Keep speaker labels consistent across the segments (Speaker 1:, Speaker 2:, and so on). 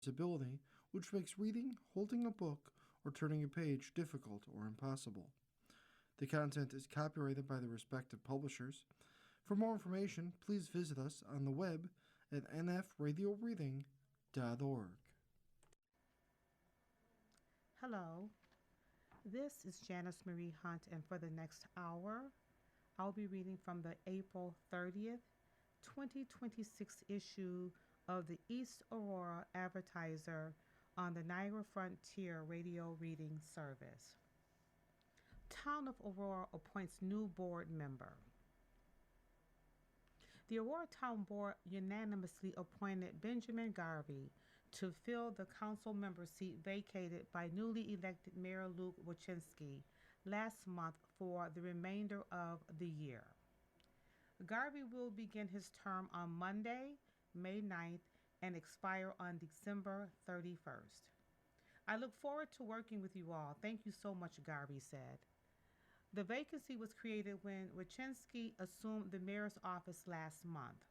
Speaker 1: disability, which makes reading, holding a book, or turning a page difficult or impossible. The content is copyrighted by the respective publishers. For more information, please visit us on the web at nfradioreading.org.
Speaker 2: Hello, this is Janice Marie Hunt, and for the next hour, I'll be reading from the April 30th, 2026 issue of the East Aurora Advertiser on the Niagara Frontier Radio Reading Service. Town of Aurora appoints new board member. The Aurora Town Board unanimously appointed Benjamin Garvey to fill the council member seat vacated by newly elected Mayor Luke Wachinski last month for the remainder of the year. Garvey will begin his term on Monday, May 9th, and expire on December 31st. I look forward to working with you all. Thank you so much, Garvey said. The vacancy was created when Wachinski assumed the mayor's office last month.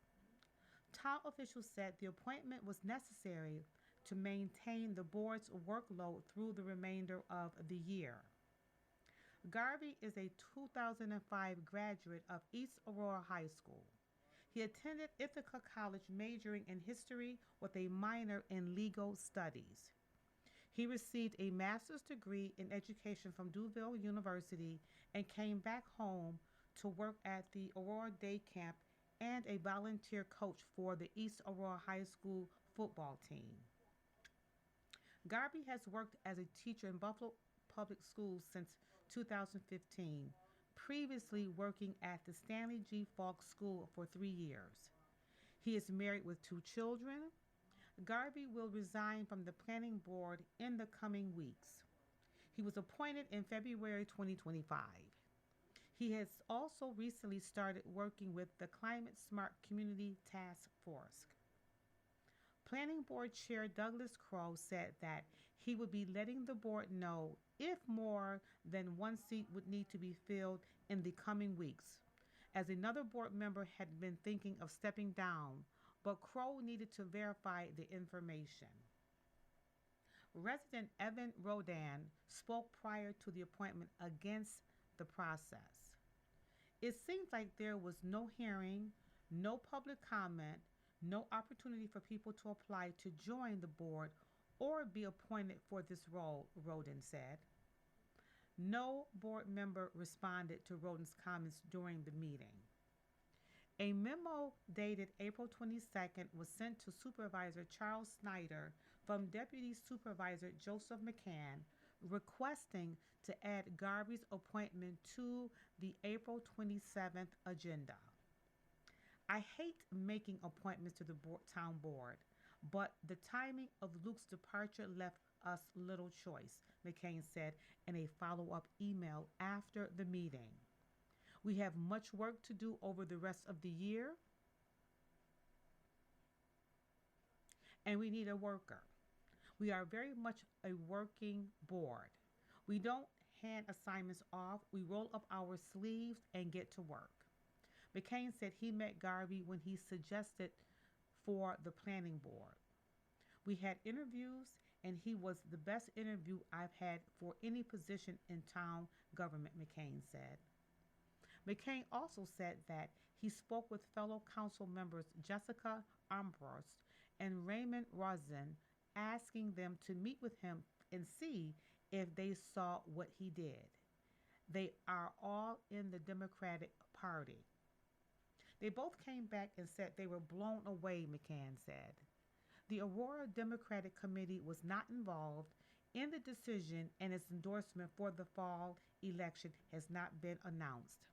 Speaker 2: Town officials said the appointment was necessary to maintain the board's workload through the remainder of the year. Garvey is a 2005 graduate of East Aurora High School. He attended Ithaca College majoring in history with a minor in legal studies. He received a master's degree in education from Duville University and came back home to work at the Aurora Day Camp and a volunteer coach for the East Aurora High School football team. Garvey has worked as a teacher in Buffalo Public Schools since 2015, previously working at the Stanley G. Falk School for 3 years. He is married with 2 children. Garvey will resign from the planning board in the coming weeks. He was appointed in February 2025. He has also recently started working with the Climate Smart Community Task Force. Planning Board Chair Douglas Crowe said that he would be letting the board know if more than one seat would need to be filled in the coming weeks, as another board member had been thinking of stepping down, but Crowe needed to verify the information. Resident Evan Rodan spoke prior to the appointment against the process. It seems like there was no hearing, no public comment, no opportunity for people to apply to join the board or be appointed for this role, Rodan said. No board member responded to Rodan's comments during the meeting. A memo dated April 22nd was sent to Supervisor Charles Snyder from Deputy Supervisor Joseph McCann requesting to add Garvey's appointment to the April 27th agenda. I hate making appointments to the town board, but the timing of Luke's departure left us little choice, McCain said in a follow-up email after the meeting. We have much work to do over the rest of the year, and we need a worker. We are very much a working board. We don't hand assignments off. We roll up our sleeves and get to work. McCain said he met Garvey when he suggested for the planning board. We had interviews, and he was the best interview I've had for any position in town government, McCain said. McCain also said that he spoke with fellow council members Jessica Armbrust and Raymond Rosen, asking them to meet with him and see if they saw what he did. They are all in the Democratic Party. They both came back and said they were blown away, McCann said. The Aurora Democratic Committee was not involved in the decision, and its endorsement for the fall election has not been announced.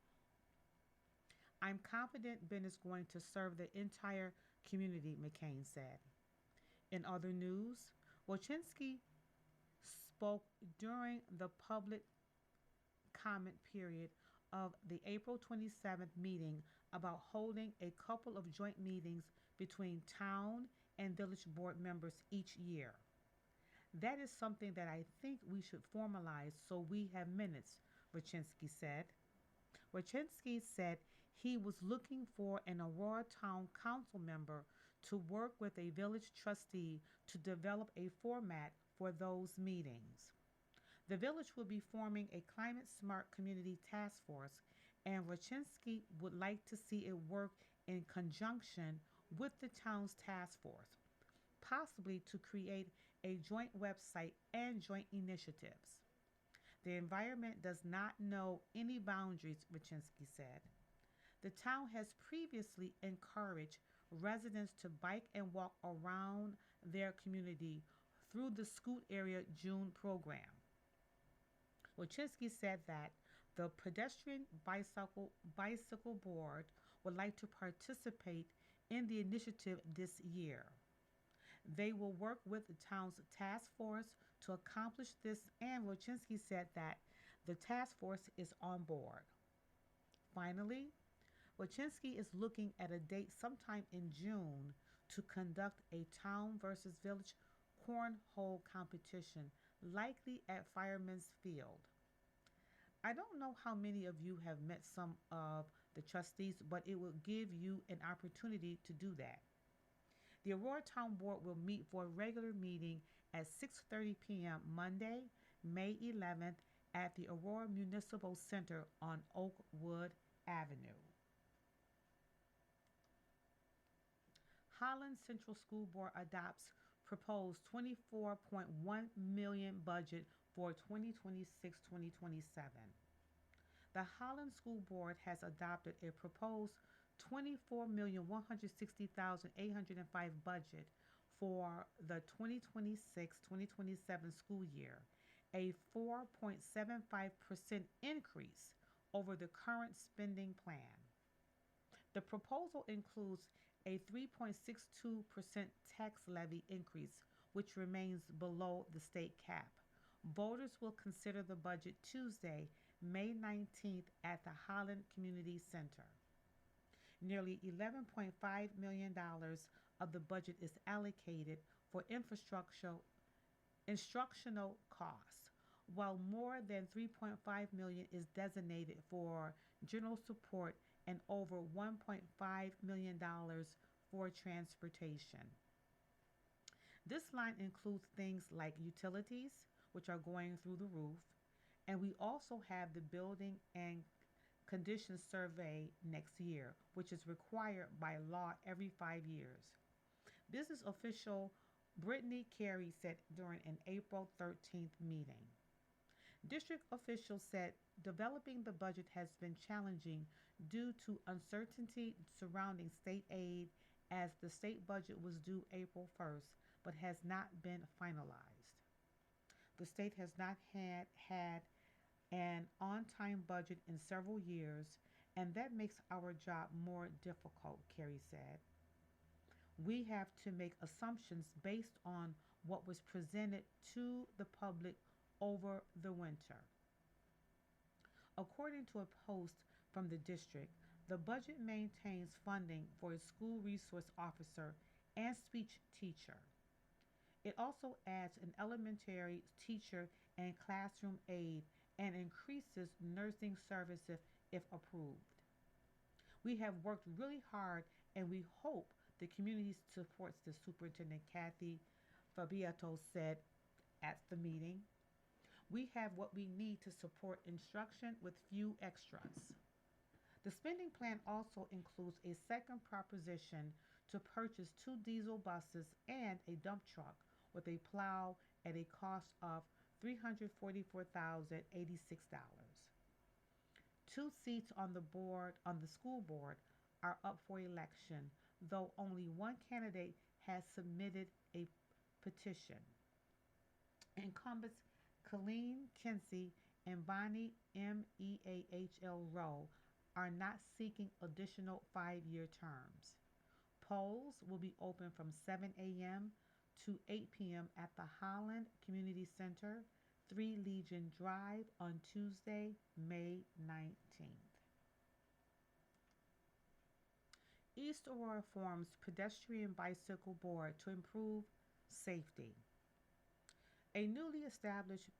Speaker 2: I'm confident Ben is going to serve the entire community, McCain said. In other news, Wachinski spoke during the public comment period of the April 27th meeting about holding a couple of joint meetings between town and village board members each year. That is something that I think we should formalize so we have minutes, Wachinski said. Wachinski said he was looking for an Aurora Town Council member to work with a village trustee to develop a format for those meetings. The village will be forming a climate smart community task force, and Rachinsky would like to see it work in conjunction with the town's task force, possibly to create a joint website and joint initiatives. The environment does not know any boundaries, Rachinsky said. The town has previously encouraged residents to bike and walk around their community through the Scoot Area June program. Wojcinski said that the pedestrian bicycle board would like to participate in the initiative this year. They will work with the town's task force to accomplish this, and Wojcinski said that the task force is on board. Finally, Wojcinski is looking at a date sometime in June to conduct a town versus village cornhole competition, likely at Fireman's Field. I don't know how many of you have met some of the trustees, but it will give you an opportunity to do that. The Aurora Town Board will meet for a regular meeting at 6:30 p.m. Monday, May 11th at the Aurora Municipal Center on Oakwood Avenue. Holland Central School Board adopts proposed 24.1 million budget for 2026-2027. The Holland School Board has adopted a proposed 24,160,805 budget for the 2026-2027 school year, a 4.75% increase over the current spending plan. The proposal includes a 3.62% tax levy increase, which remains below the state cap. Voters will consider the budget Tuesday, May 19th at the Holland Community Center. Nearly $11.5 million of the budget is allocated for instructional costs, while more than $3.5 million is designated for general support and over $1.5 million for transportation. This line includes things like utilities, which are going through the roof, and we also have the building and condition survey next year, which is required by law every 5 years. Business official Brittany Carey said during an April 13th meeting. District officials said developing the budget has been challenging due to uncertainty surrounding state aid, as the state budget was due April 1st but has not been finalized. The state has not had an on-time budget in several years, and that makes our job more difficult, Carey said. We have to make assumptions based on what was presented to the public over the winter. According to a post from the district, the budget maintains funding for a school resource officer and speech teacher. It also adds an elementary teacher and classroom aide and increases nursing services if approved. We have worked really hard, and we hope the community supports the Superintendent Kathy Fabiato said at the meeting. We have what we need to support instruction with few extras. The spending plan also includes a second proposition to purchase 2 diesel buses and a dump truck with a plow at a cost of $344,086. 2 seats on the school board are up for election, though only one candidate has submitted a petition. Incumbents Colleen Kinsey and Bonnie Meahl Rowe are not seeking additional 5-year terms. Polls will be open from 7 a.m. to 8 p.m. at the Holland Community Center, 3 Legion Drive on Tuesday, May 19th. East Aurora forms pedestrian bicycle board to improve safety. A newly established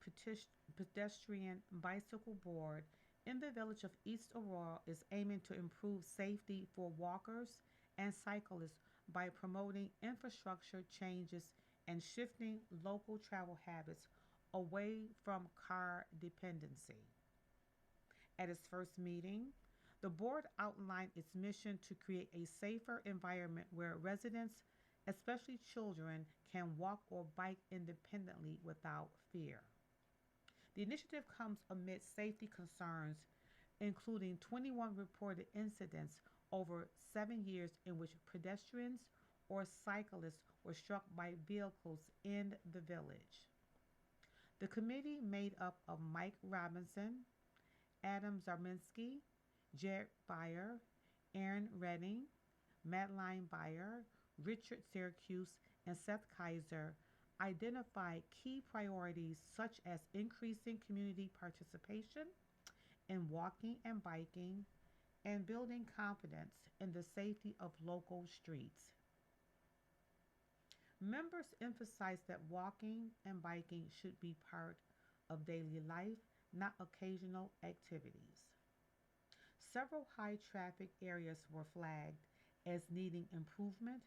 Speaker 2: pedestrian bicycle board in the village of East Aurora is aiming to improve safety for walkers and cyclists by promoting infrastructure changes and shifting local travel habits away from car dependency. At its first meeting, the board outlined its mission to create a safer environment where residents, especially children, can walk or bike independently without fear. The initiative comes amid safety concerns, including 21 reported incidents over 7 years in which pedestrians or cyclists were struck by vehicles in the village. The committee, made up of Mike Robinson, Adam Zarminski, Jared Beyer, Aaron Redding, Madeline Beyer, Richard Syracuse, and Seth Kaiser, identified key priorities such as increasing community participation in walking and biking and building confidence in the safety of local streets. Members emphasized that walking and biking should be part of daily life, not occasional activities. Several high traffic areas were flagged as needing improvement,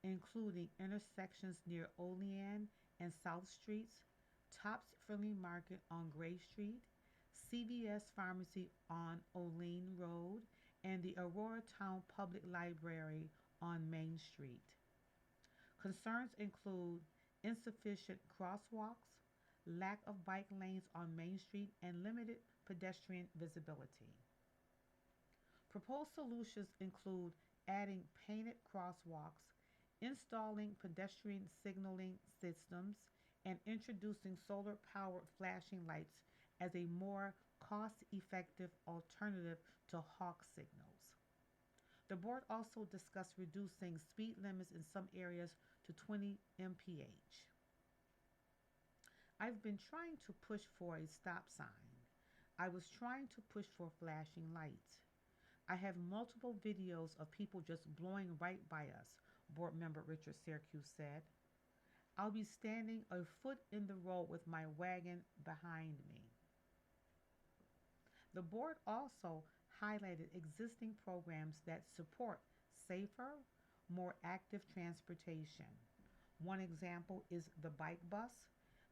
Speaker 2: including intersections near Olean and South Streets, Tops Friendly Market on Gray Street, CVS Pharmacy on Olean Road, and the Aurora Town Public Library on Main Street. Concerns include insufficient crosswalks, lack of bike lanes on Main Street, and limited pedestrian visibility. Proposed solutions include adding painted crosswalks, installing pedestrian signaling systems, and introducing solar powered flashing lights as a more cost effective alternative to hawk signals. The board also discussed reducing speed limits in some areas to 20 mph. I've been trying to push for a stop sign. I was trying to push for flashing lights. I have multiple videos of people just blowing right by us, board member Richard Syracuse said. I'll be standing a foot in the road with my wagon behind me. The board also highlighted existing programs that support safer, more active transportation. One example is the Bike Bus,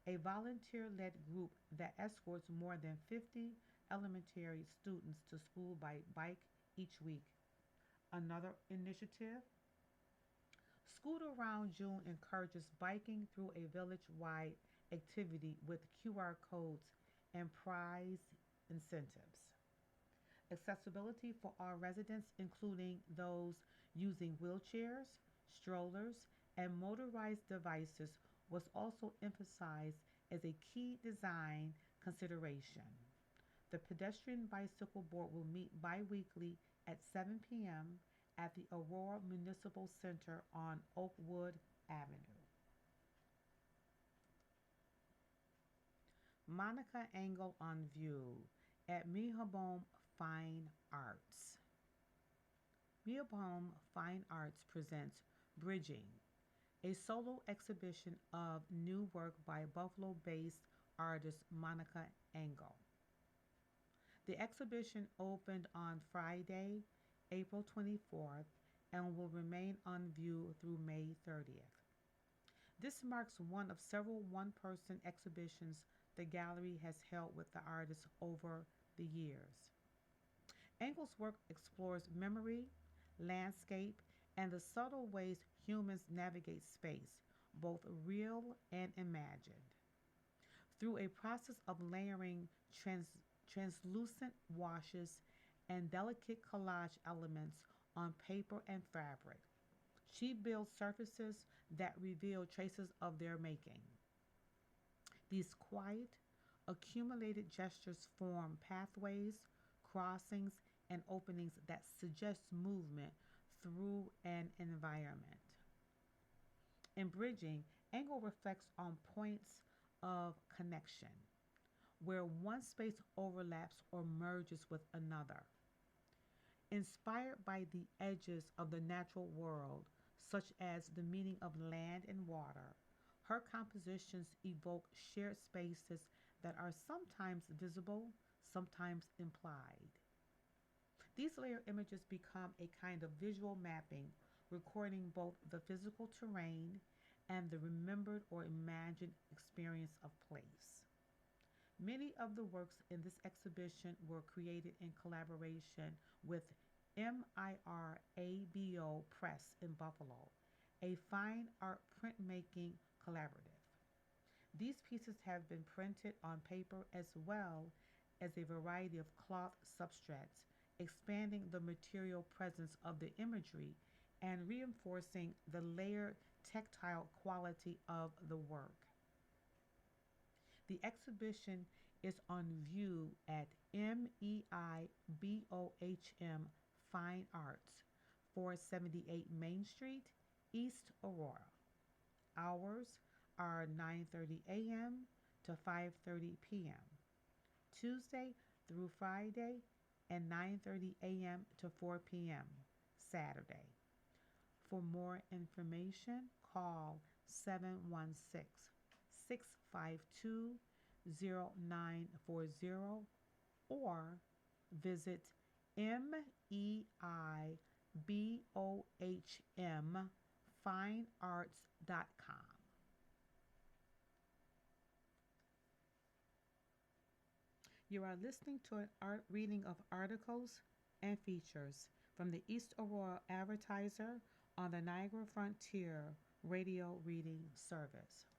Speaker 2: a volunteer led group that escorts more than 50 elementary students to school by bike each week. Another initiative, Scoot Around June, encourages biking through a village wide activity with QR codes and prize incentives. Accessibility for all residents, including those using wheelchairs, strollers, and motorized devices, was also emphasized as a key design consideration. The Pedestrian Bicycle Board will meet bi weekly at 7 p.m. at the Aurora Municipal Center on Oakwood Avenue. Monica Engel on view at Meehabom Fine Arts. Meehabom Fine Arts presents Bridging, a solo exhibition of new work by Buffalo based artist Monica Engel. The exhibition opened on Friday, April 24th, and will remain on view through May 30th. This marks one of several one person exhibitions the gallery has held with the artist over the years. Engel's work explores memory, landscape, and the subtle ways humans navigate space, both real and imagined. Through a process of layering translucent washes and delicate collage elements on paper and fabric, she builds surfaces that reveal traces of their making. These quiet, accumulated gestures form pathways, crossings, and openings that suggest movement through an environment. In Bridging, Engel reflects on points of connection, where one space overlaps or merges with another. Inspired by the edges of the natural world, such as the meaning of land and water, her compositions evoke shared spaces that are sometimes visible, sometimes implied. These layered images become a kind of visual mapping recording both the physical terrain and the remembered or imagined experience of place. Many of the works in this exhibition were created in collaboration with MIRABO Press in Buffalo, a fine art printmaking collaborative. These pieces have been printed on paper as well as a variety of cloth substrates, expanding the material presence of the imagery and reinforcing the layered tactile quality of the work. The exhibition is on view at MEIBOHM Fine Arts, 478 Main Street, East Aurora. Hours are 9:30 a.m. to 5:30 p.m. Tuesday through Friday, and 9:30 a.m. to 4 p.m. Saturday. For more information, call 716-652-0940 or visit MEIBOHMFineArts.com. You are listening to an art reading of articles and features from the East Aurora Advertiser on the Niagara Frontier Radio Reading Service.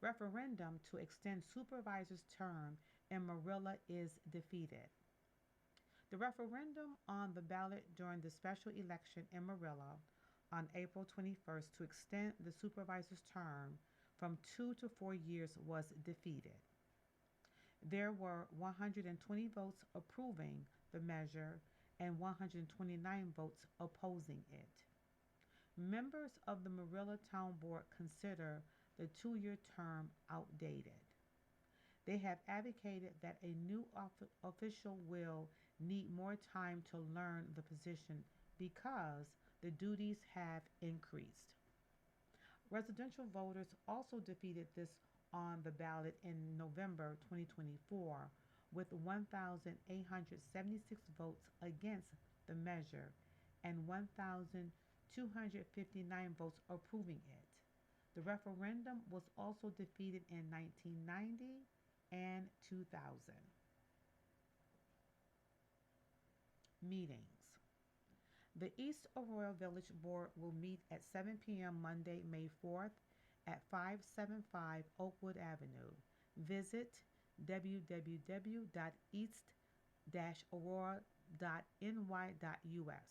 Speaker 2: Referendum to extend supervisor's term in Marilla is defeated. The referendum on the ballot during the special election in Marilla on April 21st to extend the supervisor's term from 2 to 4 years was defeated. There were 120 votes approving the measure and 129 votes opposing it. Members of the Marilla Town Board consider the 2 year term outdated. They have advocated that a new official will need more time to learn the position because the duties have increased. Residential voters also defeated this on the ballot in November 2024 with 1,876 votes against the measure and 1,259 votes approving it. The referendum was also defeated in 1990 and 2000. Meetings. The East Aurora Village Board will meet at 7 p.m. Monday, May 4th at 575 Oakwood Avenue. Visit www.east-aurora.ny.us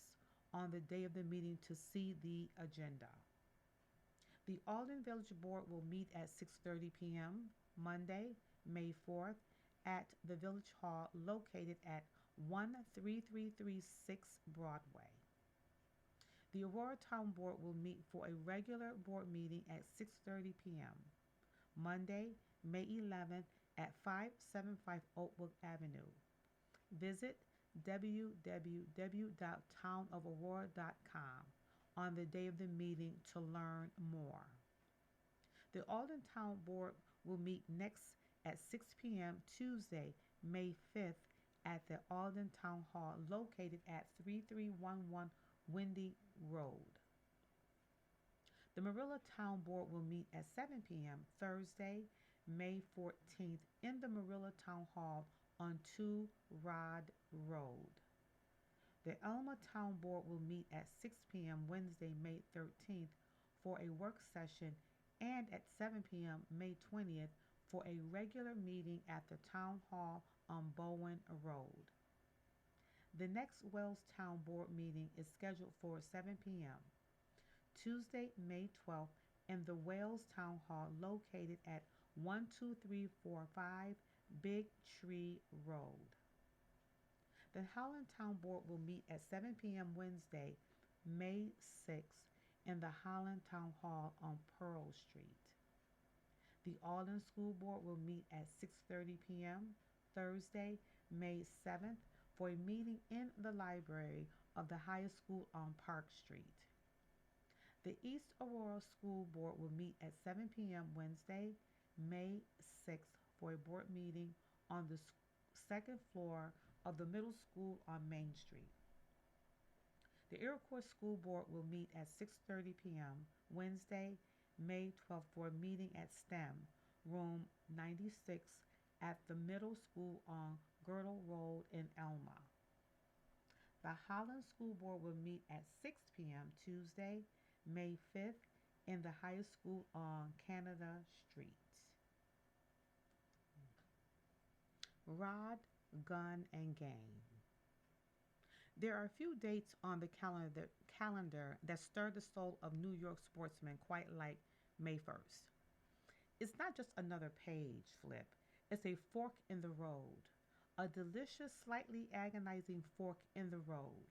Speaker 2: on the day of the meeting to see the agenda. The Alden Village Board will meet at 6:30 p.m. Monday, May 4th at the Village Hall located at 13336 Broadway. The Aurora Town Board will meet for a regular board meeting at 6:30 p.m. Monday, May 11th at 575 Oakwood Avenue. Visit www.townofaurora.com on the day of the meeting to learn more. The Alden Town Board will meet next at 6 p.m. Tuesday, May 5th at the Alden Town Hall located at 3311 Windy Road. The Marilla Town Board will meet at 7 p.m. Thursday, May 14th in the Marilla Town Hall on 2 Rod Road. The Elma Town Board will meet at 6 p.m. Wednesday, May 13th for a work session and at 7 p.m. May 20th for a regular meeting at the Town Hall on Bowen Road. The next Wells Town Board meeting is scheduled for 7 p.m. Tuesday, May 12th in the Wells Town Hall located at 12345 Big Tree Road. The Howland Town Board will meet at 7 p.m. Wednesday, May 6th in the Howland Town Hall on Pearl Street. The Alden School Board will meet at 6:30 p.m. Thursday, May 7th for a meeting in the library of the high school on Park Street. The East Aurora School Board will meet at 7 p.m. Wednesday, May 6th for a board meeting on the second floor of the middle school on Main Street. The Iroquois School Board will meet at 6:30 p.m. Wednesday, May 12th for a meeting at STEM, room 96 at the middle school on Girdle Road in Elma. The Holland School Board will meet at 6 p.m. Tuesday, May 5th in the high school on Canada Street. Rod, gun, and game. There are a few dates on the calendar that stir the soul of New York sportsmen, quite like May 1st. It's not just another page flip, it's a fork in the road. A delicious, slightly agonizing fork in the road.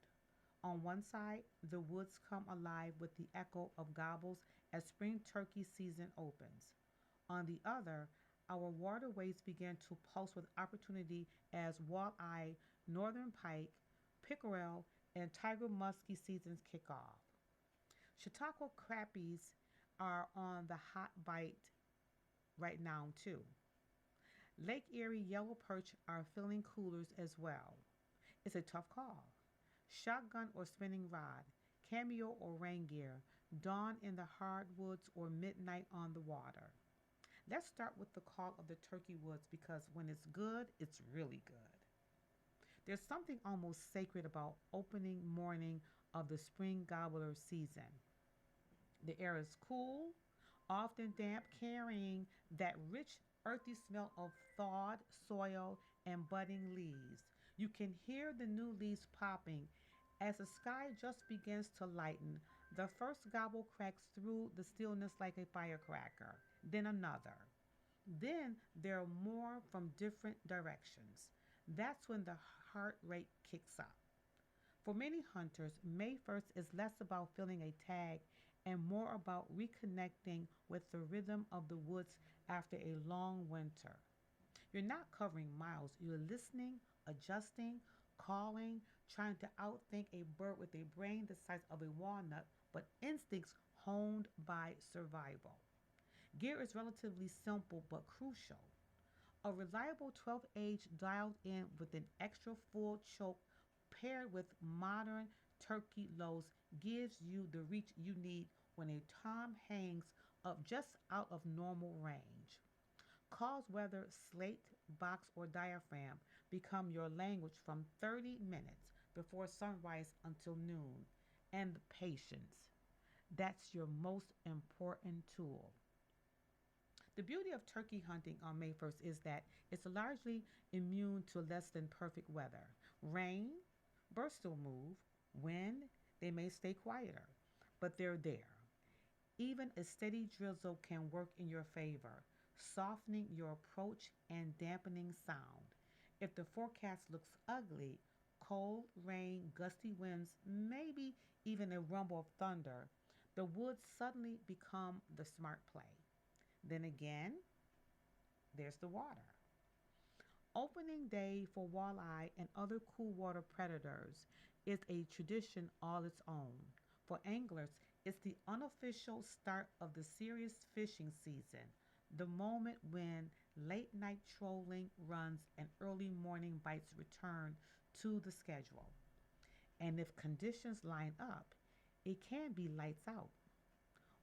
Speaker 2: On one side, the woods come alive with the echo of gobbles as spring turkey season opens. On the other, our waterways begin to pulse with opportunity as walleye, northern pike, pickerel, and tiger muskie seasons kick off. Chautauqua crappies are on the hot bite right now, too. Lake Erie yellow perch are filling coolers as well. It's a tough call. Shotgun or spinning rod, cameo or rain gear, dawn in the hardwoods or midnight on the water. Let's start with the call of the turkey woods because when it's good, it's really good. There's something almost sacred about opening morning of the spring gobbler season. The air is cool, often damp, carrying that rich, earthy smell of thawed soil and budding leaves. You can hear the new leaves popping as the sky just begins to lighten. The first gobble cracks through the stillness like a firecracker, then another. Then there are more from different directions. That's when the heart rate kicks up. For many hunters, May 1st is less about filling a tag and more about reconnecting with the rhythm of the woods after a long winter. You're not covering miles, you're listening, adjusting, calling, trying to outthink a bird with a brain the size of a walnut, but instincts honed by survival. Gear is relatively simple but crucial. A reliable 12 gauge dialed in with an extra full choke paired with modern turkey loads gives you the reach you need when a tom hangs up just out of normal range. Calls whether slate, box, or diaphragm become your language from 30 minutes before sunrise until noon. And patience. That's your most important tool. The beauty of turkey hunting on May 1st is that it's largely immune to less than perfect weather. Rain, birds still move. Wind, they may stay quieter, but they're there. Even a steady drizzle can work in your favor, softening your approach and dampening sound. If the forecast looks ugly, cold, rain, gusty winds, maybe even a rumble of thunder, the woods suddenly become the smart play. Then again, there's the water. Opening day for walleye and other cool water predators is a tradition all its own. For anglers, it's the unofficial start of the serious fishing season, the moment when late night trolling runs and early morning bites return to the schedule. And if conditions line up, it can be lights out.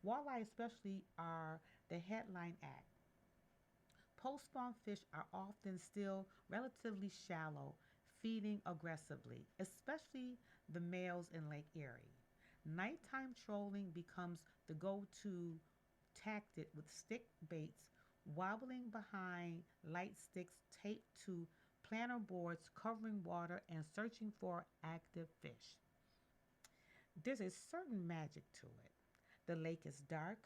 Speaker 2: Walleye, especially, are the headline act. Post spawn fish are often still relatively shallow, feeding aggressively, especially the males in Lake Erie. Nighttime trolling becomes the go to tactic with stick baits wobbling behind light sticks taped to planter boards covering water and searching for active fish. There's a certain magic to it. The lake is dark,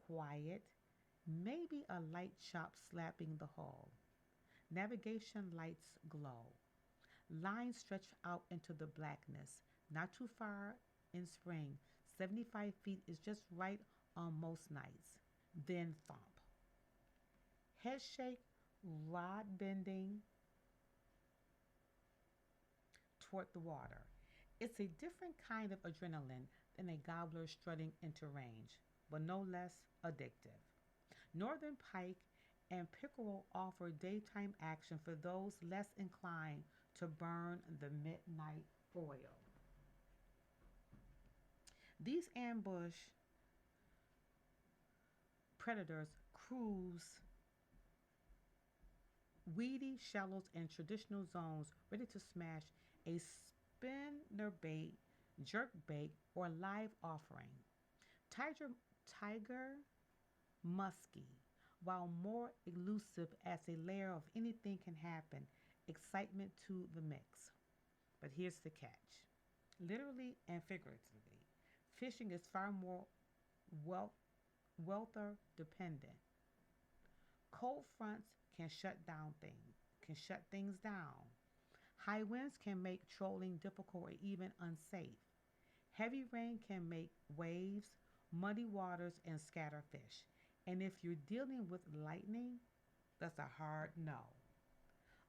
Speaker 2: quiet, maybe a light chop slapping the hull. Navigation lights glow. Lines stretch out into the blackness. Not too far in spring. 75 feet is just right on most nights. Then thump. Head shake, rod bending toward the water. It's a different kind of adrenaline than a gobbler strutting into range, but no less addictive. Northern pike and pickerel offer daytime action for those less inclined to burn the midnight oil. These ambush predators cruise weedy shallows and traditional zones ready to smash a spinnerbait, jerkbait, or live offering. Tiger, tiger musky, while more elusive as a layer of anything can happen, excitement to the mix. But here's the catch: literally and figuratively, fishing is far more wealth, weather dependent. Cold fronts can shut things down. High winds can make trolling difficult or even unsafe. Heavy rain can make waves, muddy waters, and scatter fish. And if you're dealing with lightning, that's a hard no.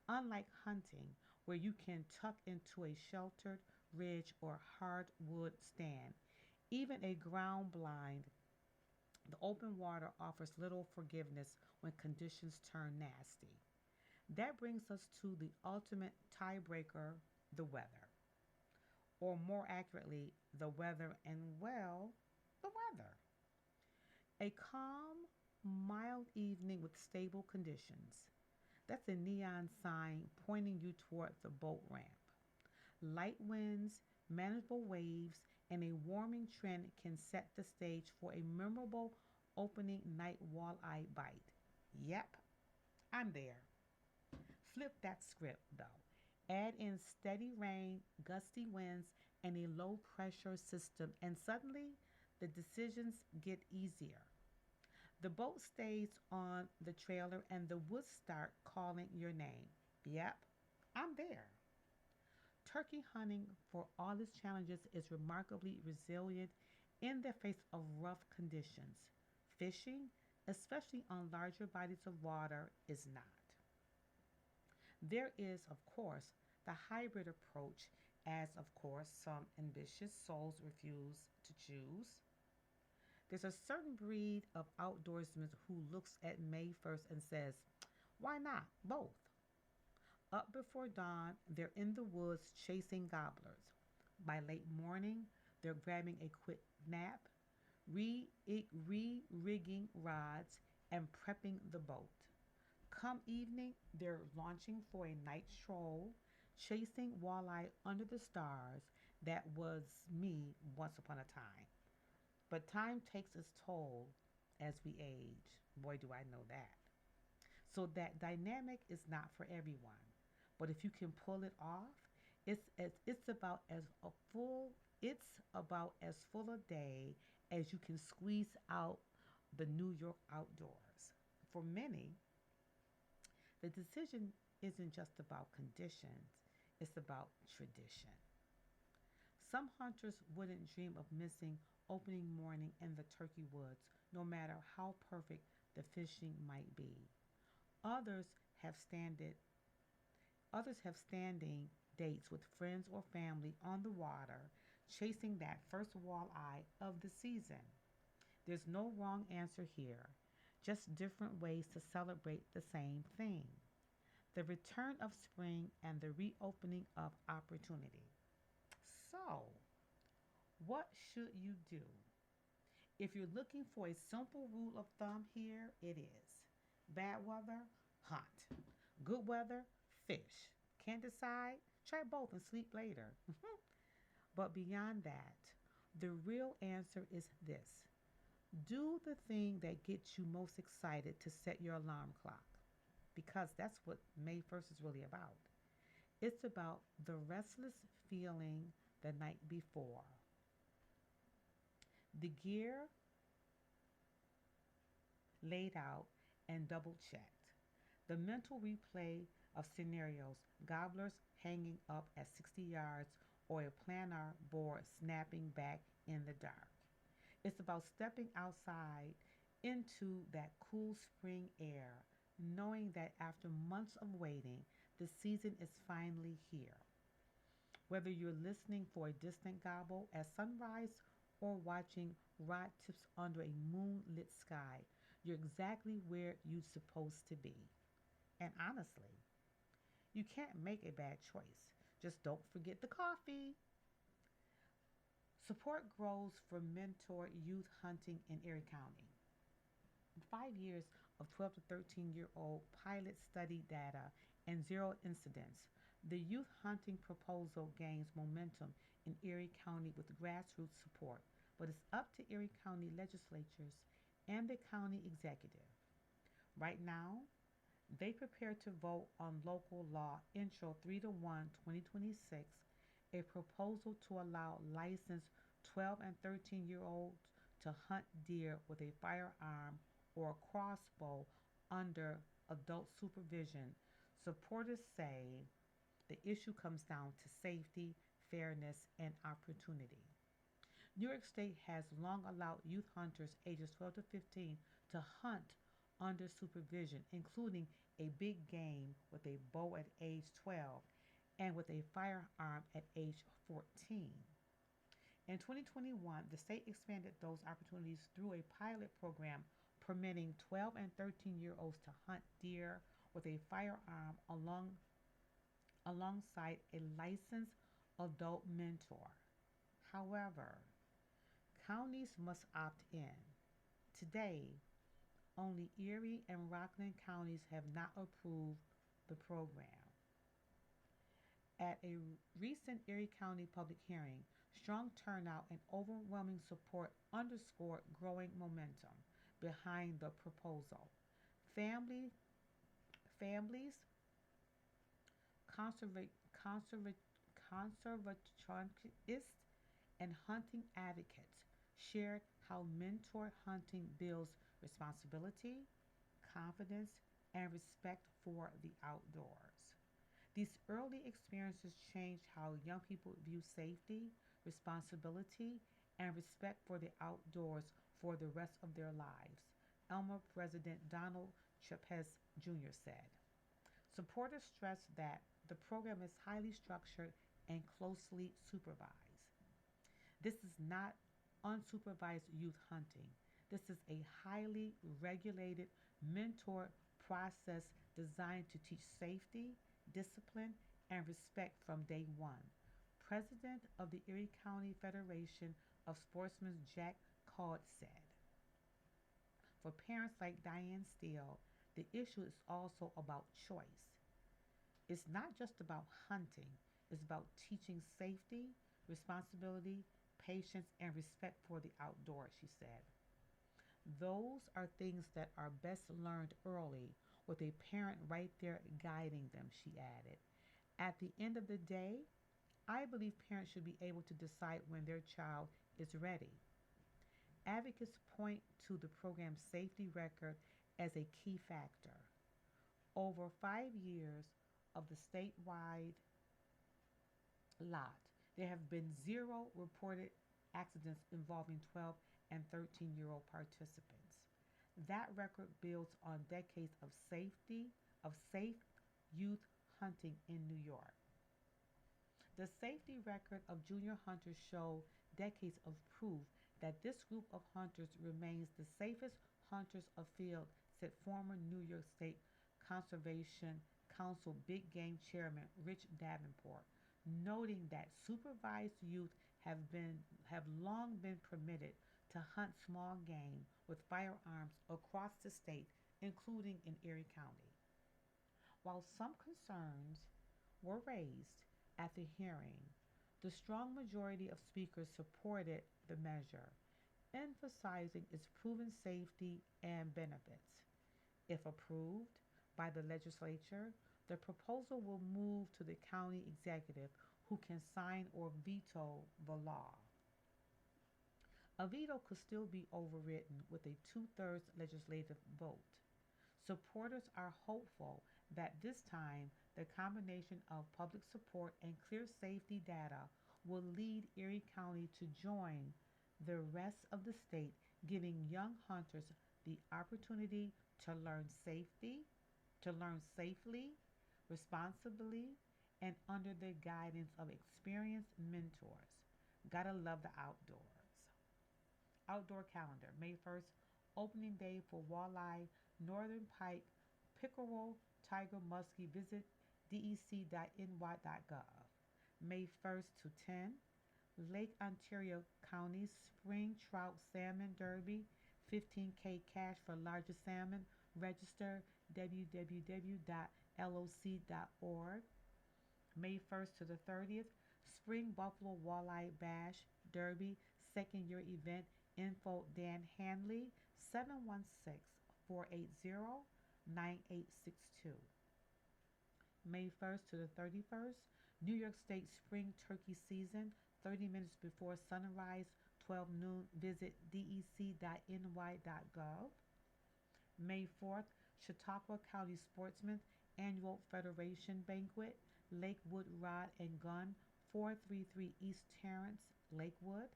Speaker 2: Unlike hunting, where you can tuck into a sheltered ridge or hardwood stand, even a ground blind, the open water offers little forgiveness when conditions turn nasty. That brings us to the ultimate tiebreaker: the weather. Or more accurately, the weather and, well, the weather. A calm, mild evening with stable conditions. That's a neon sign pointing you toward the boat ramp. Light winds, manageable waves, and a warming trend can set the stage for a memorable opening night walleye bite. Yep, I'm there. Flip that script though. Add in steady rain, gusty winds, and a low pressure system, and suddenly the decisions get easier. The boat stays on the trailer and the woods start calling your name. Yep, I'm there. Turkey hunting, for all its challenges, is remarkably resilient in the face of rough conditions. Fishing, especially on larger bodies of water, is not. There is, of course, the hybrid approach, as of course some ambitious souls refuse to choose. There's a certain breed of outdoorsmen who looks at May 1st and says, why not? Both. Up before dawn, they're in the woods chasing gobblers. By late morning, they're grabbing a quick nap, re rigging rods, and prepping the boat. Come evening, they're launching for a night stroll, chasing walleye under the stars. That was me once upon a time. But time takes its toll as we age. Boy, do I know that. So that dynamic is not for everyone. But if you can pull it off, it's about as a full it's about as full a day as you can squeeze out the New York outdoors. For many, the decision isn't just about conditions, it's about tradition. Some hunters wouldn't dream of missing opening morning in the turkey woods, no matter how perfect the fishing might be. Others have standed Others have standing dates with friends or family on the water, chasing that first walleye of the season. There's no wrong answer here, just different ways to celebrate the same thing: the return of spring and the reopening of opportunity. So, what should you do? If you're looking for a simple rule of thumb, here it is: bad weather, hunt; good weather, fish. Can't decide? Try both and sleep later. But beyond that, the real answer is this: do the thing that gets you most excited to set your alarm clock, because that's what May 1st is really about. It's about the restless feeling the night before, the gear laid out and double checked, the mental replay of scenarios: gobblers hanging up at 60 yards or a planar board snapping back in the dark. It's about stepping outside into that cool spring air, knowing that after months of waiting, the season is finally here. Whether you're listening for a distant gobble at sunrise or watching rod tips under a moonlit sky, you're exactly where you're supposed to be. And honestly, you can't make a bad choice. Just don't forget the coffee. Support grows for mentor youth hunting in Erie County. In 5 years of 12 to 13-year-old pilot study data and zero incidents, the youth hunting proposal gains momentum in Erie County with grassroots support, but it's up to Erie County legislatures and the county executive. Right now, they prepare to vote on local law Intro 3 to 1 2026, a proposal to allow licensed 12 and 13-year-olds to hunt deer with a firearm or crossbow under adult supervision. Supporters say the issue comes down to safety, fairness, and opportunity. New York State has long allowed youth hunters ages 12 to 15 to hunt under supervision, including a big game with a bow at age 12 and with a firearm at age 14. In 2021, the state expanded those opportunities through a pilot program permitting 12 and 13-year-olds to hunt deer with a firearm alongside a licensed adult mentor. However, counties must opt in. Today, only Erie and Rockland counties have not approved the program. At a recent Erie County public hearing, strong turnout and overwhelming support underscored growing momentum behind the proposal. Family, families, conserva- conserva- conservationists, and hunting advocates shared how mentor hunting builds responsibility, confidence, and respect for the outdoors. These early experiences changed how young people view safety, responsibility, and respect for the outdoors for the rest of their lives, Elmer President Donald Chapez Jr. said. Supporters stressed that the program is highly structured and closely supervised. This is not unsupervised youth hunting. This is a highly regulated mentor process designed to teach safety, discipline, and respect from day one. President of the Erie County Federation of Sportsmen Jack Cald said. For parents like Diane Steele, the issue is also about choice. It's not just about hunting, it's about teaching safety, responsibility, patience, and respect for the outdoors, she said. Those are things that are best learned early with a parent right there guiding them, she added. At the end of the day, I believe parents should be able to decide when their child is ready. Advocates point to the program's safety record as a key factor. Over 5 years of the statewide lot, there have been zero reported accidents involving 12 and 13-year-old participants. That record builds on decades of safe youth hunting in New York. The safety record of junior hunters show decades of proof that this group of hunters remains the safest hunters afield, said former New York State Conservation Council Big Game Chairman Rich Davenport, noting that supervised youth have long been permitted to hunt small game with firearms across the state, including in Erie County. While some concerns were raised at the hearing, the strong majority of speakers supported the measure, emphasizing its proven safety and benefits. If approved by the legislature, the proposal will move to the county executive who can sign or veto the law. A veto could still be overridden with a two-thirds legislative vote. Supporters are hopeful that this time the combination of public support and clear safety data will lead Erie County to join the rest of the state, giving young hunters the opportunity to learn safely, responsibly, and under the guidance of experienced mentors. Gotta love the outdoors. Outdoor calendar, May 1st, opening day for walleye, northern pike, pickerel, tiger muskie. Visit dec.ny.gov. May 1st to 10, Lake Ontario County Spring Trout Salmon Derby, 15K cash for largest salmon. Register www.loc.org. May 1st to the 30th, Spring Buffalo Walleye Bash Derby, second year event. Info Dan Hanley, 716 480 9862. May 1st to the 31st, New York State Spring Turkey Season, 30 minutes before sunrise, 12 noon. Visit dec.ny.gov. May 4th, Chautauqua County Sportsman's Annual Federation Banquet, Lakewood Rod and Gun, 433 East Terrace, Lakewood.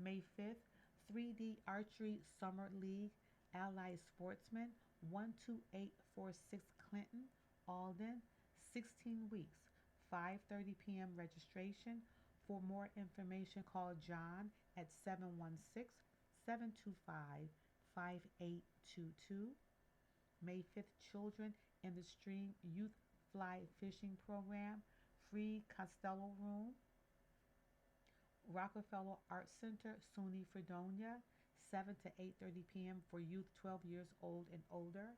Speaker 2: May 5th, 3D Archery Summer League, Allied Sportsman, 12846 Clinton, Alden, 16 weeks, 5:30 p.m. registration. For more information, call John at 716-725-5822. May 5th, Children in the Stream Youth Fly Fishing Program, free Costello Room, Rockefeller Arts Center, SUNY Fredonia, 7 to 8:30 p.m. for youth 12 years old and older.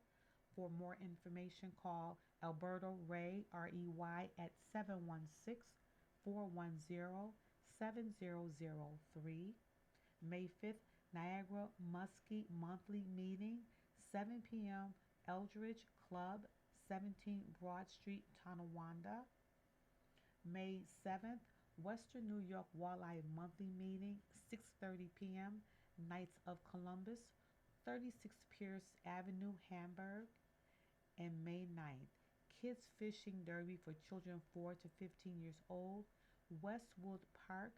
Speaker 2: For more information, call Alberto Ray, REY, at 716-410-7003. May 5th, Niagara Muskie Monthly Meeting, 7 p.m., Eldridge Club, 17 Broad Street, Tonawanda. May 7th, Western New York Walleye Monthly Meeting, 6:30 p.m., Knights of Columbus, 36 Pierce Avenue, Hamburg. And May 9th, Kids Fishing Derby for children 4 to 15 years old, Westwood Park,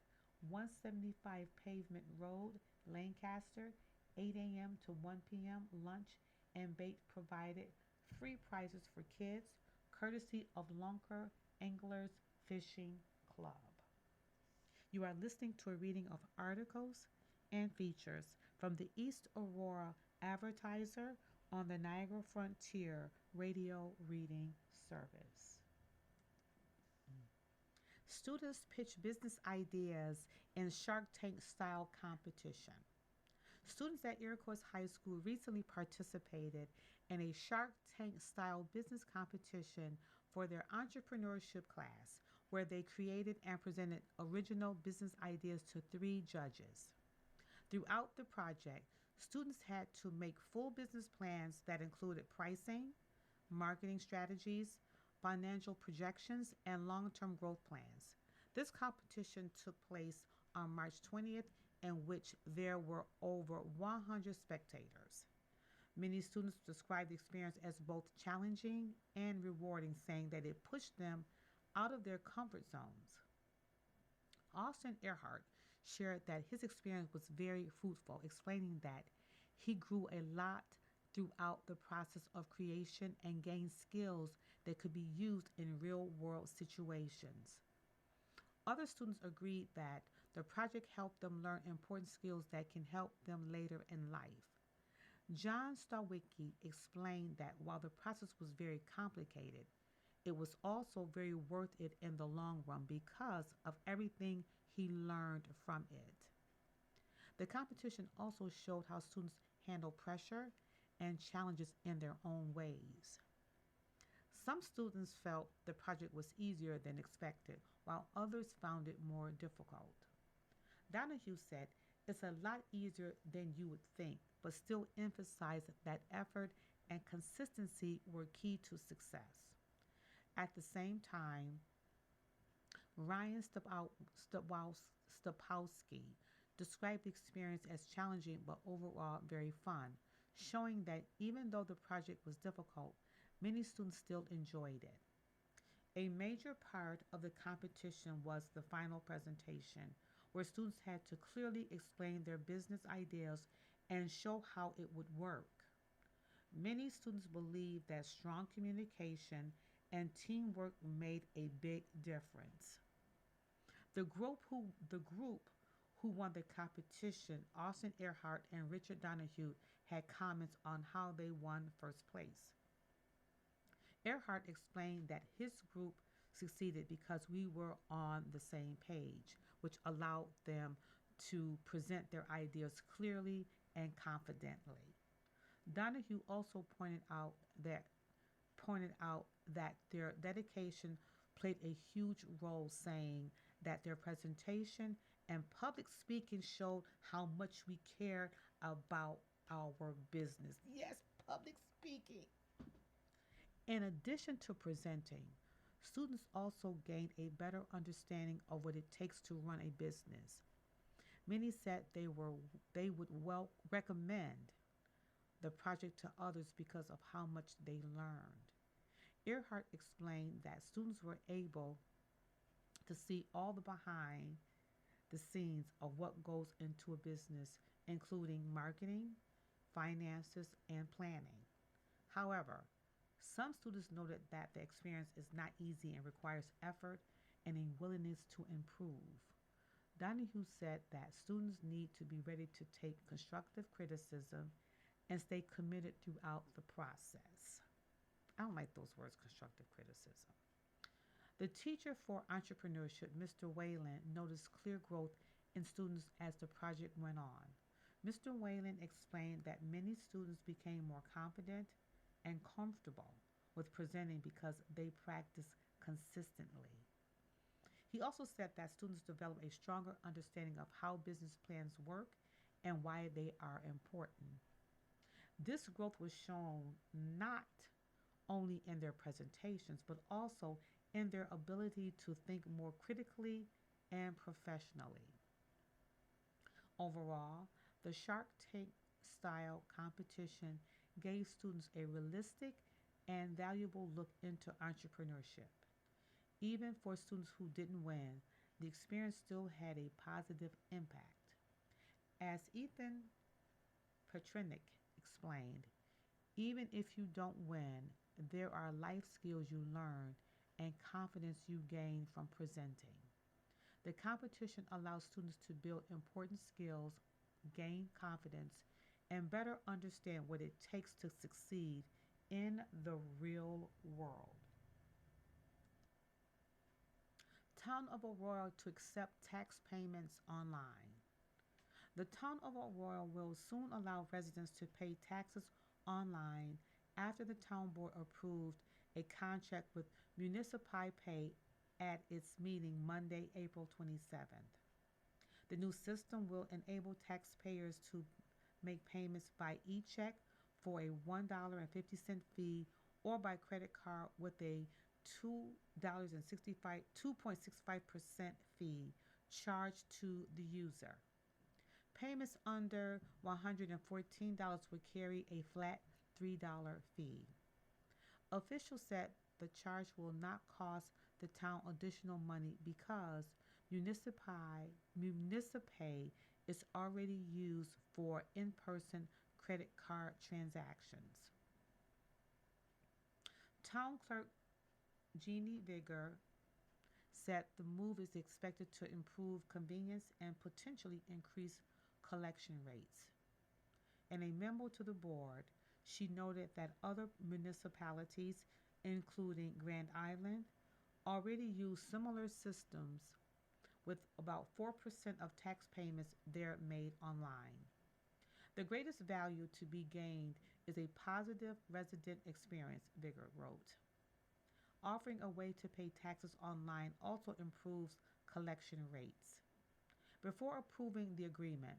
Speaker 2: 175 Pavement Road, Lancaster, 8 a.m. to 1 p.m. Lunch and bait provided. Free prizes for kids, courtesy of Lunker Anglers Fishing Club. You are listening to a reading of articles and features from the East Aurora Advertiser on the Niagara Frontier Radio Reading Service. Students pitch business ideas in Shark Tank style competition. Students at Iroquois High School recently participated in a Shark Tank style business competition for their entrepreneurship class, where they created and presented original business ideas to 3 judges. Throughout the project, students had to make full business plans that included pricing, marketing strategies, financial projections, and long term growth plans. This competition took place on March 20th, in which there were over 100 spectators. Many students described the experience as both challenging and rewarding, saying that it pushed them out of their comfort zones. Austin Earhart shared that his experience was very fruitful, explaining that he grew a lot throughout the process of creation and gained skills that could be used in real world situations. Other students agreed that the project helped them learn important skills that can help them later in life. John Stawicki explained that while the process was very complicated, it was also very worth it in the long run because of everything he learned from it. The competition also showed how students handle pressure and challenges in their own ways. Some students felt the project was easier than expected, while others found it more difficult. Donahue said, "It's a lot easier than you would think, but still emphasized that effort and consistency were key to success." At the same time, Ryan Stopowski described the experience as challenging but overall very fun, showing that even though the project was difficult, many students still enjoyed it. A major part of the competition was the final presentation, where students had to clearly explain their business ideas and show how it would work. Many students believe that strong communication and teamwork made a big difference. The group who won the competition, Austin Earhart and Richard Donahue, had comments on how they won first place. Earhart explained that his group succeeded because we were on the same page. which allowed them to present their ideas clearly and confidently. Donahue also that pointed out that their dedication played a huge role, saying that their presentation and public speaking showed how much we cared about our business. Yes, public speaking. In addition to presenting, students also gained a better understanding of what it takes to run a business. Many said they would well recommend the project to others because of how much they learned. Earhart explained that students were able to see all the behind the scenes of what goes into a business, including marketing, finances, and planning. However, some students noted that the experience is not easy and requires effort and a willingness to improve. Donahue said that students need to be ready to take constructive criticism and stay committed throughout the process. I don't like those words, constructive criticism. The teacher for entrepreneurship, Mr. Whalen, noticed clear growth in students as the project went on. Mr. Whalen explained that many students became more confident and comfortable with presenting because they practiced consistently. He also said that students develop a stronger understanding of how business plans work and why they are important. This growth was shown not only in their presentations, but also in their ability to think more critically and professionally. Overall, the Shark Tank style competition gave students a realistic and valuable look into entrepreneurship. Even for students who didn't win, the experience still had a positive impact. As Ethan Petrinick explained, even if you don't win, there are life skills you learn and confidence you gain from presenting. The competition allows students to build important skills, gain confidence, and better understand what it takes to succeed in the real world. Town of Aurora to accept tax payments online. The town of Aurora will soon allow residents to pay taxes online after the town board approved a contract with Municipal Pay at its meeting Monday, April 27th. The new system will enable taxpayers to make payments by e-check for a $1.50 fee or by credit card with a $2.65% fee charged to the user. Payments under $114 would carry a flat $3 fee. Officials said the charge will not cost the town additional money because Municipay is already used for in-person credit card transactions. Town Clerk Jeannie Vigor said the move is expected to improve convenience and potentially increase collection rates. In a memo to the board, she noted that other municipalities, including Grand Island, already use similar systems with about 4% of tax payments there made online. The greatest value to be gained is a positive resident experience, Vigor wrote. Offering a way to pay taxes online also improves collection rates. Before approving the agreement,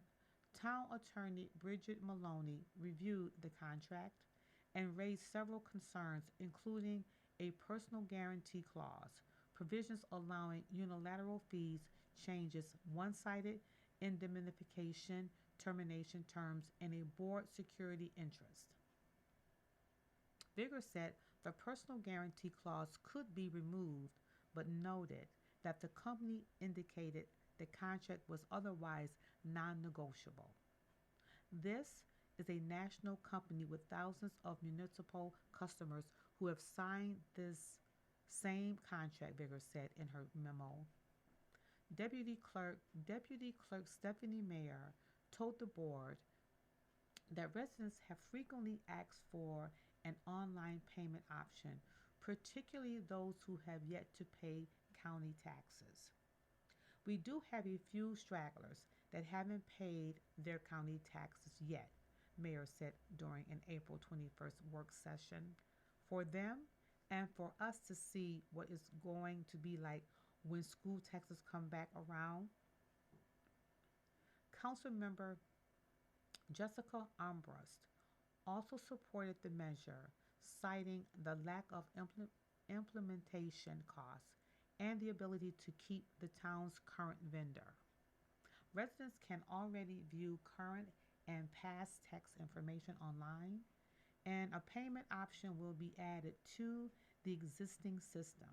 Speaker 2: Town Attorney Bridget Maloney reviewed the contract and raised several concerns, including a personal guarantee clause, provisions allowing unilateral fees changes, one-sided indemnification, termination terms, and a board security interest. Vigor said the personal guarantee clause could be removed, but noted that the company indicated the contract was otherwise non negotiable. This is a national company with thousands of municipal customers who have signed this same contract, Vigor said in her memo. Deputy Clerk Stephanie Mayer told the board that residents have frequently asked for an online payment option, particularly those who have yet to pay county taxes. We do have a few stragglers that haven't paid their county taxes yet, Mayor said during an April 21st work session. For them and for us to see what it's going to be like when school taxes come back around, Councilmember Jessica Armbrust also supported the measure, citing the lack of implementation costs and the ability to keep the town's current vendor. Residents can already view current and past tax information online, and a payment option will be added to the existing system.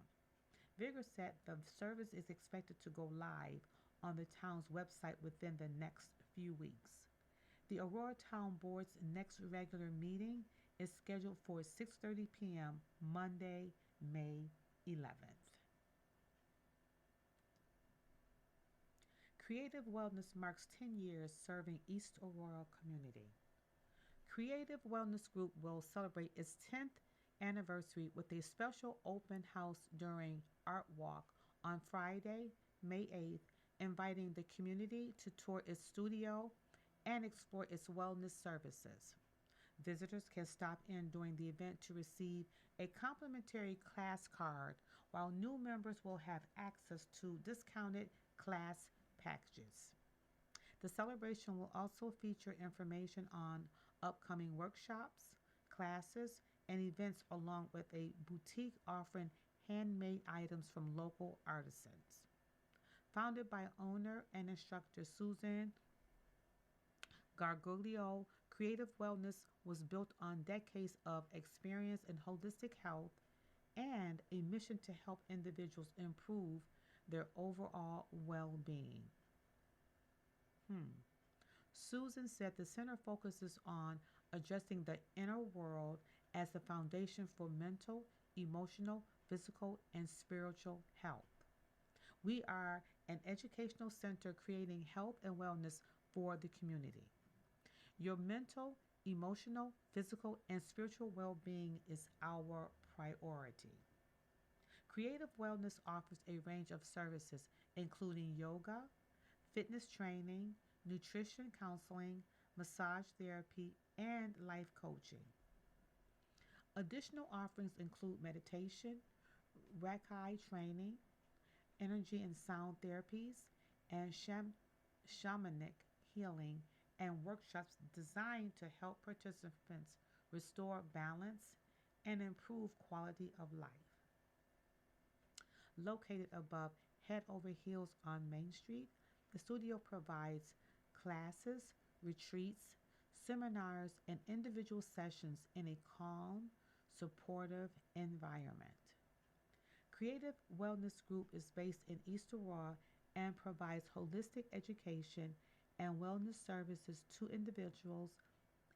Speaker 2: Vigor said the service is expected to go live on the town's website within the next few weeks. The Aurora Town Board's next regular meeting is scheduled for 6:30 p.m. Monday, May 11th. Creative Wellness marks 10 years serving East Aurora community. Creative Wellness Group will celebrate its 10th anniversary with a special open house during Art Walk on Friday, May 8th, inviting the community to tour its studio and explore its wellness services. Visitors can stop in during the event to receive a complimentary class card, while new members will have access to discounted class packages. The celebration will also feature information on upcoming workshops, classes, and events, along with a boutique offering handmade items from local artisans. Founded by owner and instructor Susan Gargoglio, Creative Wellness was built on decades of experience in holistic health and a mission to help individuals improve their overall well being. Susan said the center focuses on addressing the inner world as the foundation for mental, emotional, physical, and spiritual health. We are an educational center creating health and wellness for the community. Your mental, emotional, physical, and spiritual well being is our priority. Creative Wellness offers a range of services, including yoga, fitness training, nutrition counseling, massage therapy, and life coaching. Additional offerings include meditation, Reiki training, energy and sound therapies, and shamanic healing, and workshops designed to help participants restore balance and improve quality of life. Located above Head Over Heels on Main Street, the studio provides classes, retreats, seminars, and individual sessions in a calm, supportive environment. Creative Wellness Group is based in East Aurora and provides holistic education and wellness services to individuals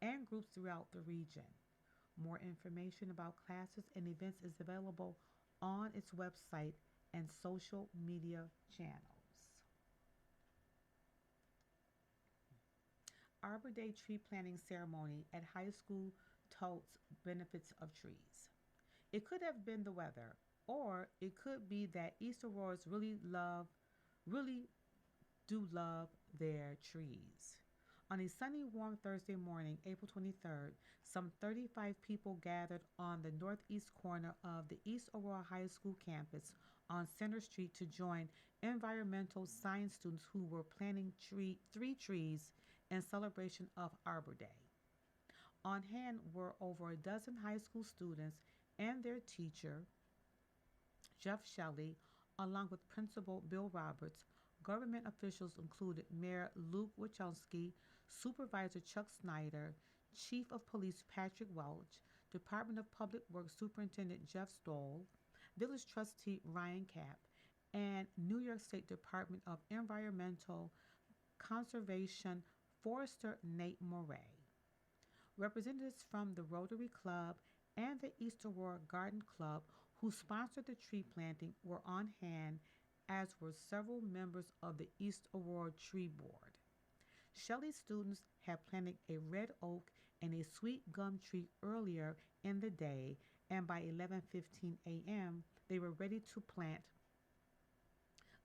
Speaker 2: and groups throughout the region. More information about classes and events is available on its website and social media channels. Arbor Day tree planting ceremony at high school touts benefits of trees. It could have been the weather, or it could be that East Auroras really do love their trees. On a sunny, warm Thursday morning, April 23rd, some 35 people gathered on the northeast corner of the East Aurora High School campus on Center Street to join environmental science students who were planting 3 trees in celebration of Arbor Day. On hand were over a dozen high school students and their teacher, Jeff Shelley, along with Principal Bill Roberts. Government officials included Mayor Luke Wachowski, Supervisor Chuck Snyder, Chief of Police Patrick Welch, Department of Public Works Superintendent Jeff Stoll, Village Trustee Ryan Kapp, and New York State Department of Environmental Conservation Forester Nate Moray. Representatives from the Rotary Club and the East Aurora Garden Club, who sponsored the tree planting, were on hand, as were several members of the East Aurora Tree Board. Shelley students had planted a red oak and a sweet gum tree earlier in the day, and by 11:15 a.m., they were ready to plant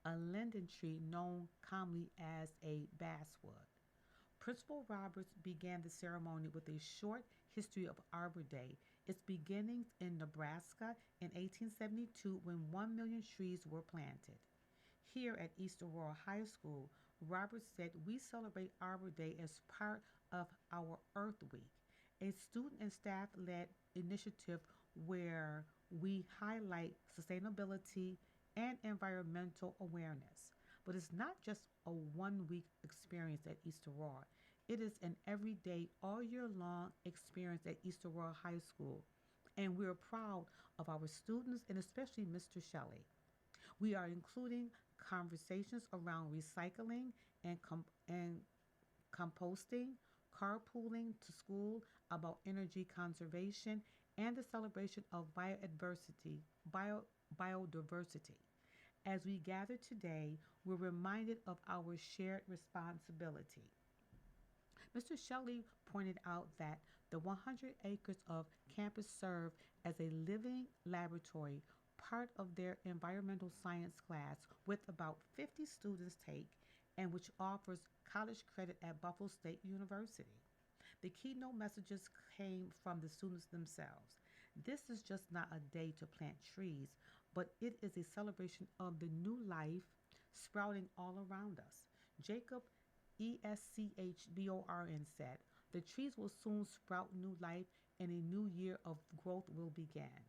Speaker 2: a linden tree known commonly as a basswood. Principal Roberts began the ceremony with a short history of Arbor Day, its beginnings in Nebraska in 1872 when 1 million trees were planted. Here at East Aurora High School, Roberts said we celebrate Arbor Day as part of our Earth Week, a student and staff led initiative where we highlight sustainability and environmental awareness. But it's not just a 1 week experience at East Aurora, it is an everyday, all year long experience at East Aurora High School. And we're proud of our students and especially Mr. Shelley. We are including conversations around recycling and composting, carpooling to school, about energy conservation, and the celebration of bio, biodiversity. As we gather today, we're reminded of our shared responsibility. Mr. Shelley pointed out that the 100 acres of campus serve as a living laboratory, part of their environmental science class, with about 50 students take, and which offers college credit at Buffalo State University. The keynote messages came from the students themselves. This is just not a day to plant trees, but it is a celebration of the new life sprouting all around us. Jacob ESCHBORN said, the trees will soon sprout new life and a new year of growth will begin.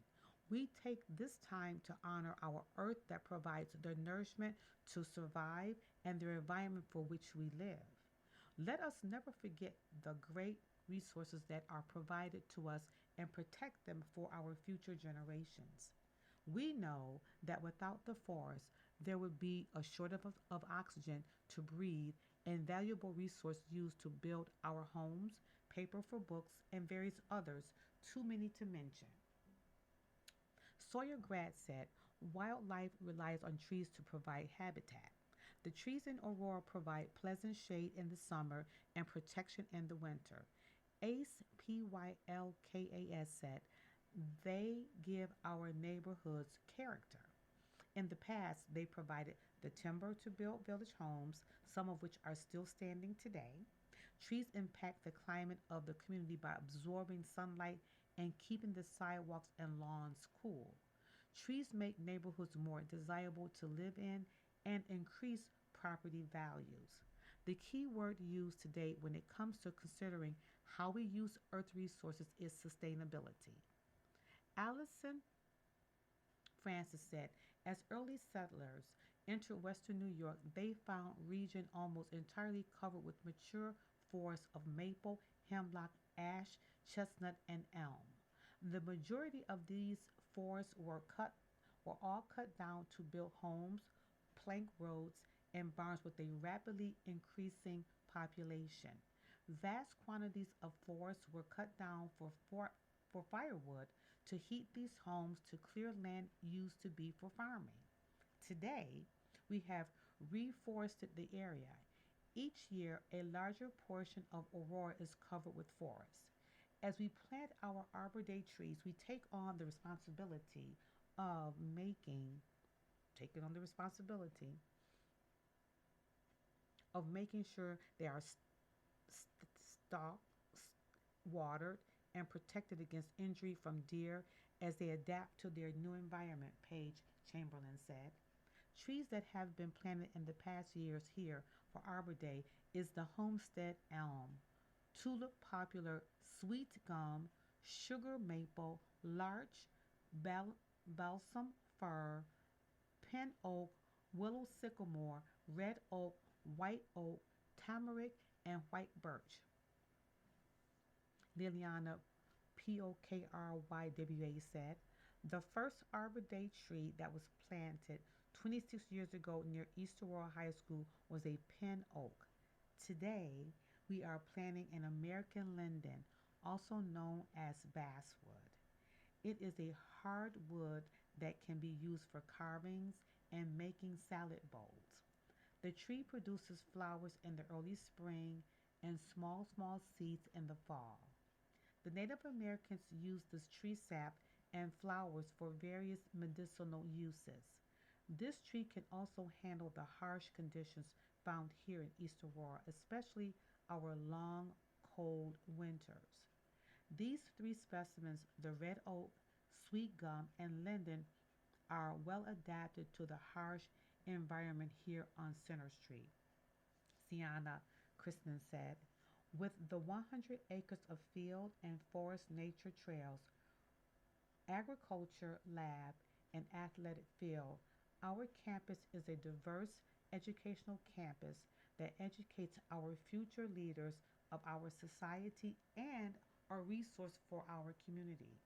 Speaker 2: We take this time to honor our earth that provides the nourishment to survive and the environment for which we live. Let us never forget the great resources that are provided to us and protect them for our future generations. We know that without the forest, there would be a shortage of oxygen to breathe and valuable resource used to build our homes, paper for books, and various others, too many to mention. Sawyer Grad said, wildlife relies on trees to provide habitat. The trees in Aurora provide pleasant shade in the summer and protection in the winter. Ace PYLKAS said, they give our neighborhoods character. In the past, they provided the timber to build village homes, some of which are still standing today. Trees impact the climate of the community by absorbing sunlight and keeping the sidewalks and lawns cool. Trees make neighborhoods more desirable to live in and increase property values. The key word used today when it comes to considering how we use earth resources is sustainability. Allison Francis said, as early settlers entered western New York, they found region almost entirely covered with mature forests of maple, hemlock, ash, chestnut, and elm. The majority of these forests were all cut down to build homes, plank roads, and barns with a rapidly increasing population. Vast quantities of forests were cut down for firewood to heat these homes to clear land used to be for farming. Today, we have reforested the area. Each year, a larger portion of Aurora is covered with forest. As we plant our Arbor Day trees, we of making, taking on the responsibility of making sure they are stalked, watered, and protected against injury from deer as they adapt to their new environment, Paige Chamberlain said. Trees that have been planted in the past years here for Arbor Day is the Homestead elm, tulip poplar, sweet gum, sugar maple, larch, balsam fir, pin oak, willow sycamore, red oak, white oak, tamarisk, and white birch. Liliana Pokrywa said, the first Arbor Day tree that was planted 26 years ago near East Aurora High School was a pin oak. Today, we are planting an American linden, also known as basswood. It is a hardwood that can be used for carvings and making salad bowls. The tree produces flowers in the early spring and small seeds in the fall. The Native Americans used this tree sap and flowers for various medicinal uses. This tree can also handle the harsh conditions found here in East Aurora, especially our long, cold winters. These three specimens, the red oak, sweet gum, and linden, are well adapted to the harsh environment here on Center Street. Sienna Kristen said, with the 100 acres of field and forest nature trails, agriculture lab, and athletic field, our campus is a diverse educational campus that educates our future leaders of our society and a resource for our community.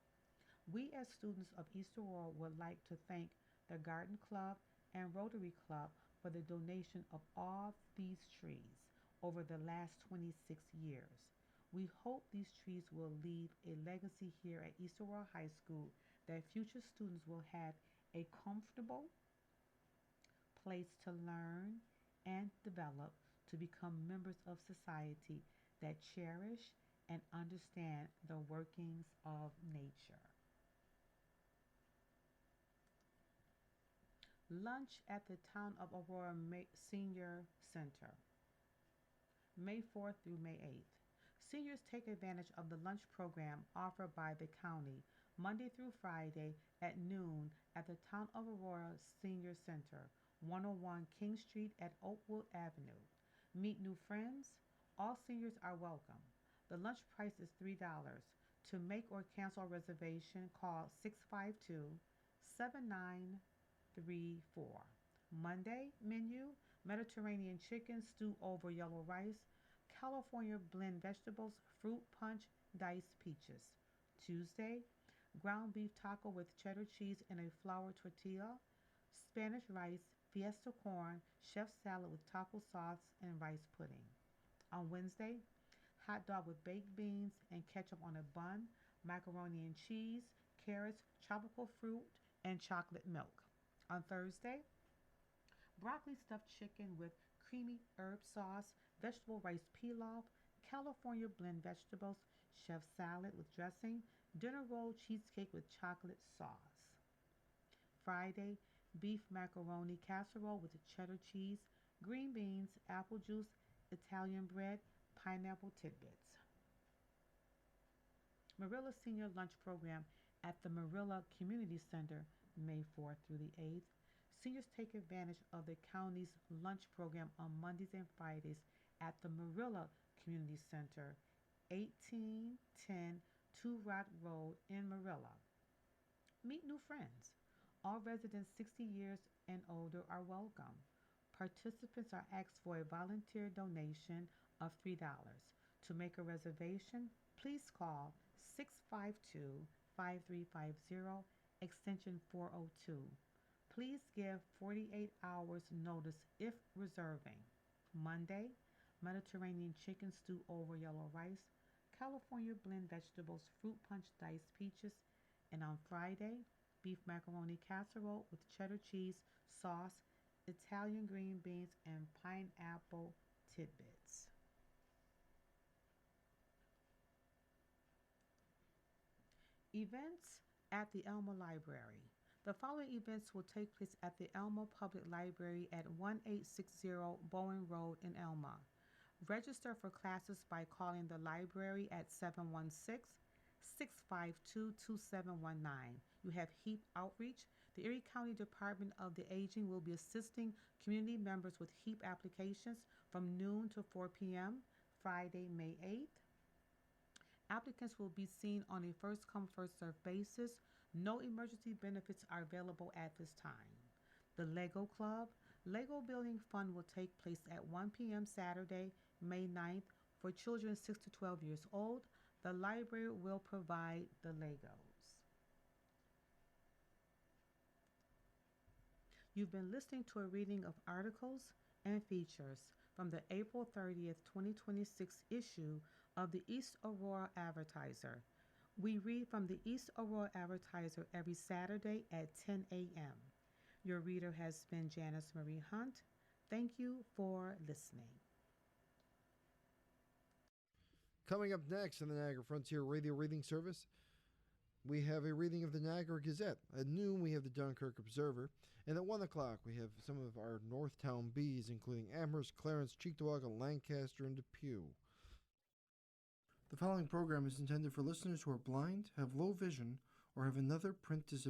Speaker 2: We, as students of East Aurora, would like to thank the Garden Club and Rotary Club for the donation of all these trees over the last 26 years. We hope these trees will leave a legacy here at East Aurora High School that future students will have a comfortable place to learn and develop to become members of society that cherish and understand the workings of nature. Lunch at the Town of Aurora Senior Center, May 4th through May 8th. Seniors take advantage of the lunch program offered by the county Monday through Friday at noon at the Town of Aurora Senior Center, 101 King Street at Oakwood Avenue. Meet new friends. All seniors are welcome. The lunch price is $3. To make or cancel a reservation, call 652 7934. Monday menu: Mediterranean chicken stew over yellow rice, California blend vegetables, fruit punch, diced peaches. Tuesday, ground beef taco with cheddar cheese and a flour tortilla, Spanish rice, fiesta corn, chef salad with taco sauce and rice pudding. On Wednesday, hot dog with baked beans and ketchup on a bun, macaroni and cheese, carrots, tropical fruit, and chocolate milk. On Thursday, broccoli stuffed chicken with creamy herb sauce, vegetable rice pilaf, California blend vegetables, chef salad with dressing, dinner roll cheesecake with chocolate sauce. Friday, beef macaroni casserole with cheddar cheese, green beans, apple juice, Italian bread, pineapple tidbits. Marilla Senior Lunch Program at the Marilla Community Center, May 4th through the 8th. Seniors take advantage of the county's lunch program on Mondays and Fridays at the Marilla Community Center, 1810 Two Rock Road in Marilla. Meet new friends. All residents 60 years and older are welcome. Participants are asked for a volunteer donation of $3. To make a reservation, please call 652 5350 extension 402. Please give 48 hours notice if reserving. Monday, Mediterranean chicken stew over yellow rice, California blend vegetables, fruit punch diced peaches, and on Friday, beef macaroni casserole with cheddar cheese, sauce, Italian green beans, and pineapple tidbits. Events at the Elma Library. The following events will take place at the Elma Public Library at 1860 Bowen Road in Elma. Register for classes by calling the library at 716 652 2719. You have HEAP outreach. The Erie County Department of the Aging will be assisting community members with HEAP applications from noon to 4 p.m. Friday, May 8th. Applicants will be seen on a first come, first served basis. No emergency benefits are available at this time. The Lego Club. Lego Building Fun will take place at 1 p.m. Saturday, May 9th for children 6 to 12 years old. The library will provide the Legos. You've been listening to a reading of articles and features from the April 30th, 2026 issue of the East Aurora Advertiser. We read from the East Aurora Advertiser every Saturday at 10 a.m. Your reader has been Janice Marie Hunt. Thank you for listening.
Speaker 1: Coming up next on the Niagara Frontier Radio Reading Service, we have a reading of the Niagara Gazette. At noon, we have the Dunkirk Observer. And at 1 o'clock, we have some of our Northtown Bees, including Amherst, Clarence, Cheektowaga, Lancaster, and Depew. The following program is intended for listeners who are blind, have low vision, or have another print disability.